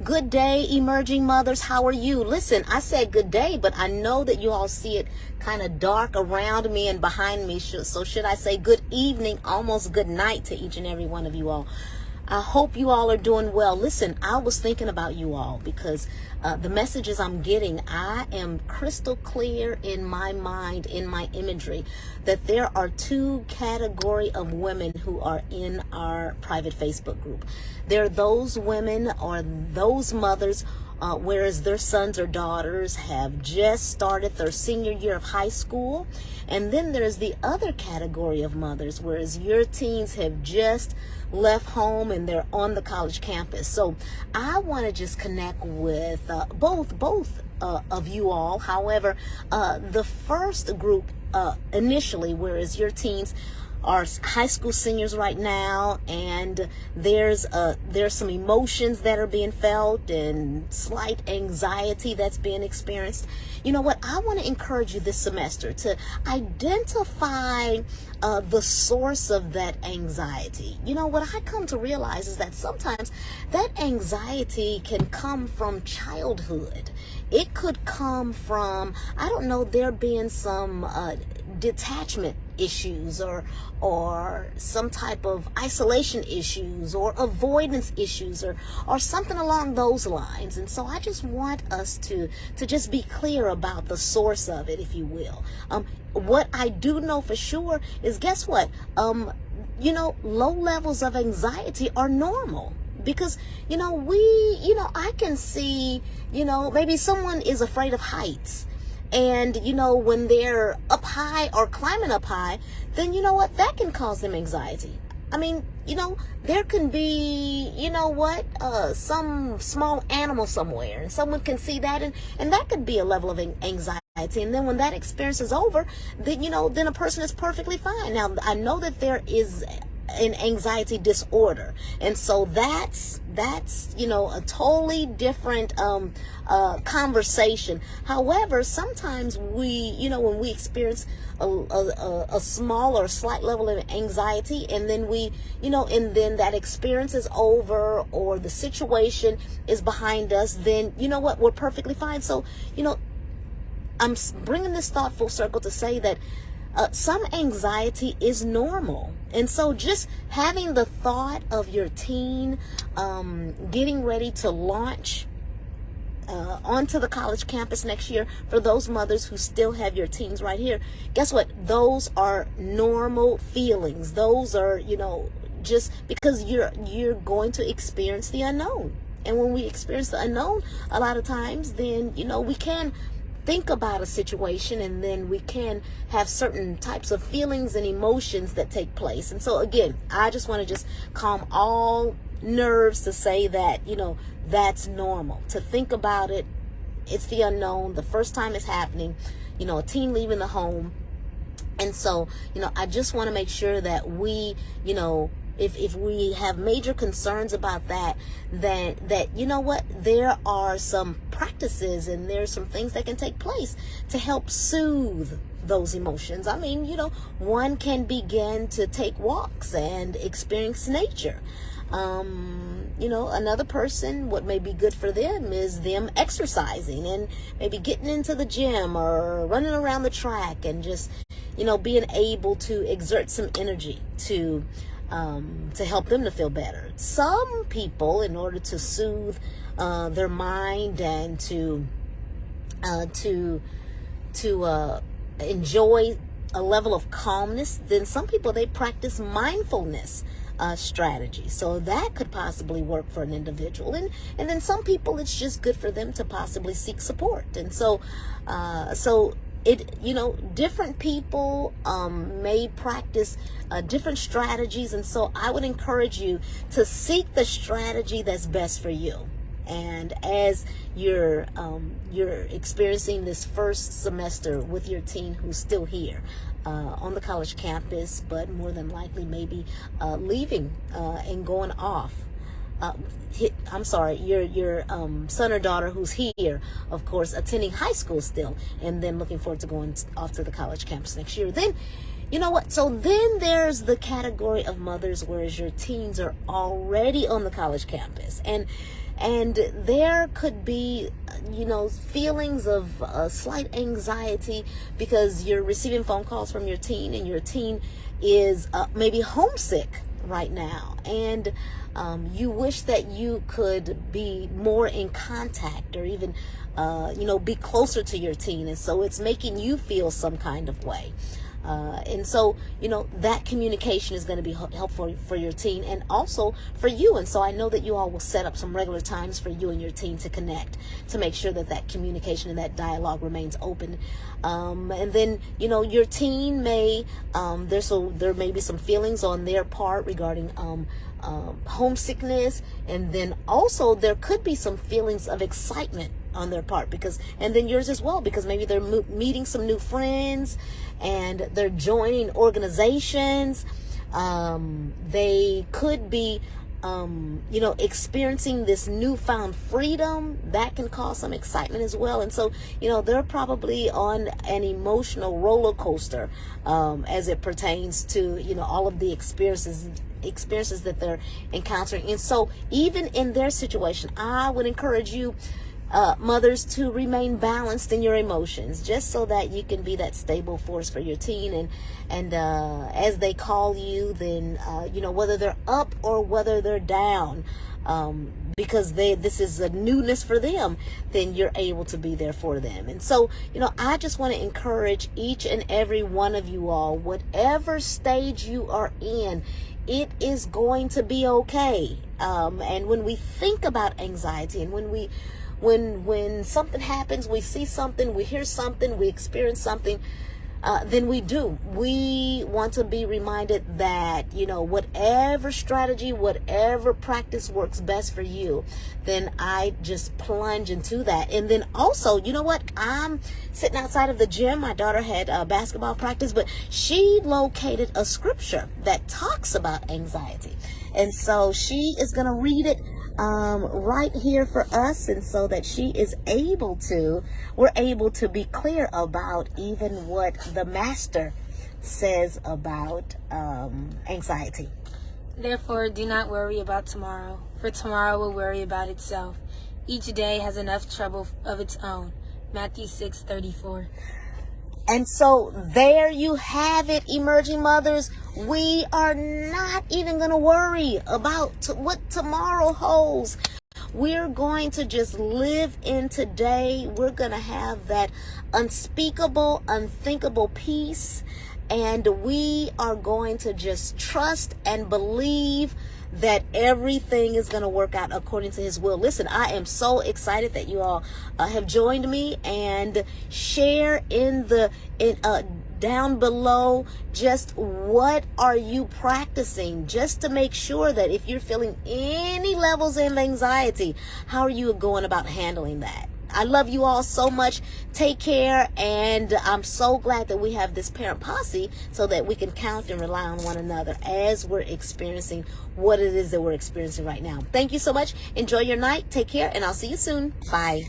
Good day, emerging mothers. How are you? Listen, I said good day, but I know that you all see it kind of dark around me and behind me. So should I say good evening, almost good night to each and every one of you all? I hope you all are doing well. Listen, I was thinking about you all because the messages I'm getting, I am crystal clear in my mind, in my imagery, that there are two category of women who are in our private Facebook group. There are those women or those mothers whereas their sons or daughters have just started their senior year of high school. And then there's the other category of mothers, whereas your teens have just left home and they're on the college campus. So I want to just connect with both of you all. However, the first group initially, whereas your teens are high school seniors right now, and there's some emotions that are being felt and slight anxiety that's being experienced. You know what? I want to encourage you this semester to identify the source of that anxiety. You know, what I come to realize is that sometimes that anxiety can come from childhood. It could come from, I don't know, there being some detachment issues or some type of isolation issues or avoidance issues or something along those lines. And so I just want us to just be clear about the source of it, if you will. What I do know for sure is, guess what? You know, low levels of anxiety are normal. Because, I can see, maybe someone is afraid of heights. And, when they're up high or climbing up high, then you know what? That can cause them anxiety. I mean, there can be, some small animal somewhere and someone can see that and that could be a level of anxiety. And then when that experience is over, then, then a person is perfectly fine. Now, I know that there is an anxiety disorder, and so that's a totally different conversation. However, sometimes we, when we experience a small or slight level of anxiety, and then and then that experience is over or the situation is behind us, then you know what, we're perfectly fine. So I'm bringing this thought full circle to say that some anxiety is normal. And so just having the thought of your teen getting ready to launch onto the college campus next year, for those mothers who still have your teens right here, guess what? Those are normal feelings. Those are, just because you're going to experience the unknown. And when we experience the unknown, a lot of times, then, we can think about a situation, and then we can have certain types of feelings and emotions that take place. And so again, I just want to just calm all nerves to say that, that's normal. To think about it, it's the unknown. The first time it's happening, a teen leaving the home. And so, I just want to make sure that we, if we have major concerns about that you know what, there are some practices and there's some things that can take place to help soothe those emotions. I mean, one can begin to take walks and experience nature. Another person, what may be good for them is them exercising and maybe getting into the gym or running around the track and just, being able to exert some energy to help them to feel better. Some people, in order to soothe their mind and to enjoy a level of calmness, then some people, they practice mindfulness strategy. So that could possibly work for an individual. And then some people, it's just good for them to possibly seek support. And so different people may practice different strategies, and so I would encourage you to seek the strategy that's best for you. And as you're experiencing this first semester with your teen who's still here on the college campus, but more than likely maybe leaving and going off. Your son or daughter who's here, of course, attending high school still, and then looking forward to going off to the college campus next year. Then, you know what? So then there's the category of mothers where your teens are already on the college campus, and there could be, feelings of slight anxiety because you're receiving phone calls from your teen, and your teen is maybe homesick right now, and you wish that you could be more in contact, or even be closer to your teen, and so it's making you feel some kind of way. And so, that communication is going to be helpful for your teen and also for you. And so I know that you all will set up some regular times for you and your teen to connect, to make sure that that communication and that dialogue remains open. And then, your teen may, there may be some feelings on their part regarding homesickness. And then also there could be some feelings of excitement on their part, and then yours as well, because maybe they're meeting some new friends and they're joining organizations. They could be experiencing this newfound freedom that can cause some excitement as well. And so, they're probably on an emotional roller coaster as it pertains to, all of the experiences that they're encountering. And so even in their situation, I would encourage you, mothers, to remain balanced in your emotions, just so that you can be that stable force for your teen. And as they call you, then whether they're up or whether they're down, because this is a newness for them, then you're able to be there for them. And so, I just want to encourage each and every one of you all, whatever stage you are in, it is going to be okay. And when we think about anxiety, and when something happens, we see something, we hear something, we experience something, then we want to be reminded that, whatever strategy, whatever practice works best for you, then I just plunge into that. And then also, I'm sitting outside of the gym. My daughter had basketball practice, but she located a scripture that talks about anxiety. And so she is going to read it right here for us, and so that we're able to be clear about even what the Master says about anxiety. Therefore, do not worry about tomorrow, for tomorrow will worry about itself. Each day has enough trouble of its own. Matthew 6:34. And so there you have it, emerging mothers. We are not even going to worry about what tomorrow holds. We're going to just live in today. We're going to have that unspeakable, unthinkable peace. And we are going to just trust and believe that everything is going to work out according to His will. Listen, I am so excited that you all have joined me, and share down below just what are you practicing, just to make sure that if you're feeling any levels of anxiety, how are you going about handling that? I love you all so much. Take care. And I'm so glad that we have this parent posse so that we can count and rely on one another as we're experiencing what it is that we're experiencing right now. Thank you so much. Enjoy your night. Take care. And I'll see you soon. Bye.